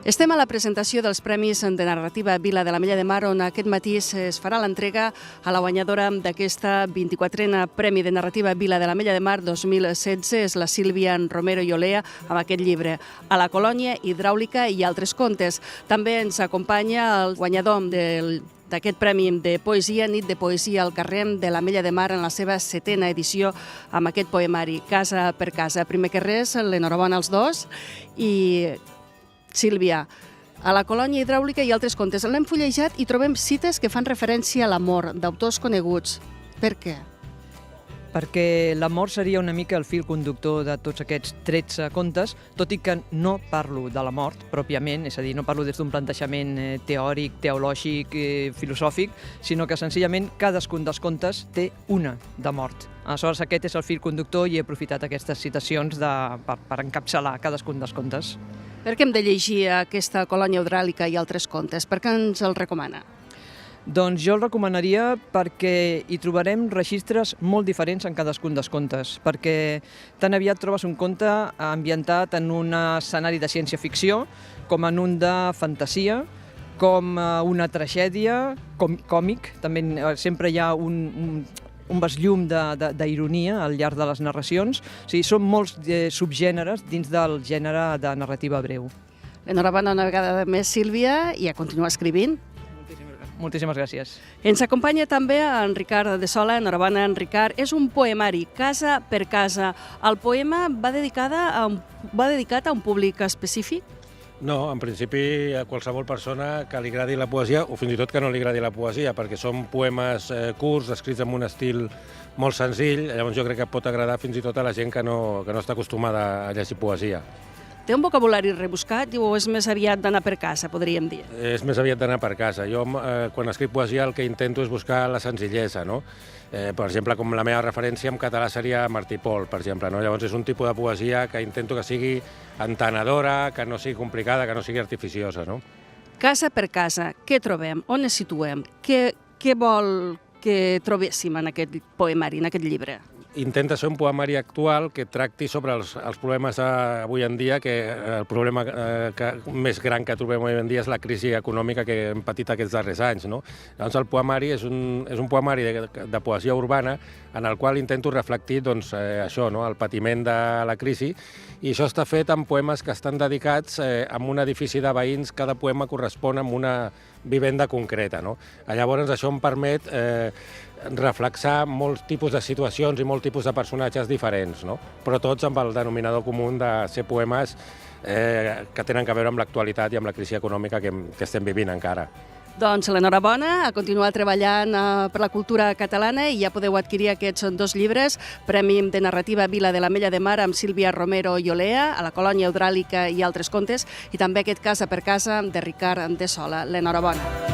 Estem a la presentació dels Premis de Narrativa Vila de l'Ametlla de Mar, on aquest matí es farà l'entrega a la guanyadora d'aquesta 24a Premi de Narrativa Vila de l'Ametlla de Mar 2016. És la Sílvia Romero i Olea amb aquest llibre, A la colònia hidràulica i altres contes. També ens acompanya el guanyador d'aquest Premi de Poesia, Nit de Poesia al carrer de l'Ametlla de Mar, en la seva 7a edició amb aquest poemari, Casa per casa. Primer que res, l'enhorabona als dos. I Sílvia, A la colònia hidràulica i altres contes. L'hem fullejat i trobem cites que fan referència a l'amor, d'autors coneguts. Per què? Perquè l'amor seria una mica el fil conductor de tots aquests 13 contes, tot i que no parlo de la mort pròpiament, és a dir, no parlo des d'un plantejament teòric, teològic, filosòfic, sinó que senzillament cadascun dels contes té una de mort. Aleshores, aquest és el fil conductor i he aprofitat aquestes citacions per encapçalar cadascun dels contes. Per què hem de llegir aquesta colònia hidràulica i altres contes? Per què ens el recomana? Doncs jo el recomanaria perquè hi trobarem registres molt diferents en cadascun dels contes, perquè tan aviat trobes un conte ambientat en un escenari de ciència-ficció, com en un de fantasia, com una tragèdia, com còmic. També sempre hi ha un besllum d'ironia al llarg de les narracions. O sigui, són molts subgèneres dins del gènere de narrativa breu. Enhorabona una vegada més, Sílvia, i a continuar escrivint. Moltíssimes gràcies. Ens acompanya també en Ricard de Sola. Enhorabona, en Ricard. És un poemari, Casa per casa. El poema va dedicat a un públic específic? No, en principi a qualsevol persona que li agradi la poesia, o fins i tot que no li agradi la poesia, perquè són poemes curts, escrits en un estil molt senzill, llavors jo crec que pot agradar fins i tot a la gent que no està acostumada a llegir poesia. Té un vocabulari rebuscat o és més aviat d'anar per casa, podríem dir? És més aviat d'anar per casa. Jo, quan escric poesia, el que intento és buscar la senzillesa, no? Per exemple, com la meva referència en català seria Martí Pol, per exemple, no? Llavors és un tipus de poesia que intento que sigui entenedora, que no sigui complicada, que no sigui artificiosa, no? Casa per casa, què trobem? On ens situem? Què vol que trobéssim en aquest poemari, en aquest llibre? Intenta ser un poemari actual que tracti sobre els problemes avui en dia, que el problema més gran que trobem avui en dia és la crisi econòmica que hem patit aquests darrers anys, no? Llavors el poemari és un poemari de poesia urbana en el qual intento reflectir doncs, això, no? El patiment de la crisi, i això està fet en poemes que estan dedicats a un edifici de veïns. Cada poema correspon amb una vivenda concreta, no? Llavors això em permet reflexar molts tipus de situacions i molts tipus de personatges diferents, no? Però tots amb el denominador comú de ser poemes que tenen a veure amb l'actualitat i amb la crisi econòmica que estem vivint encara. Doncs l'enhorabona, a continuar treballant per la cultura catalana, i ja podeu adquirir aquests dos llibres, Premi de Narrativa Vila de l'Ametlla de Mar amb Sílvia Romero i Olea, A la colònia hidràulica i altres contes, i també aquest Casa per casa de Ricard de Sola. L'enhorabona.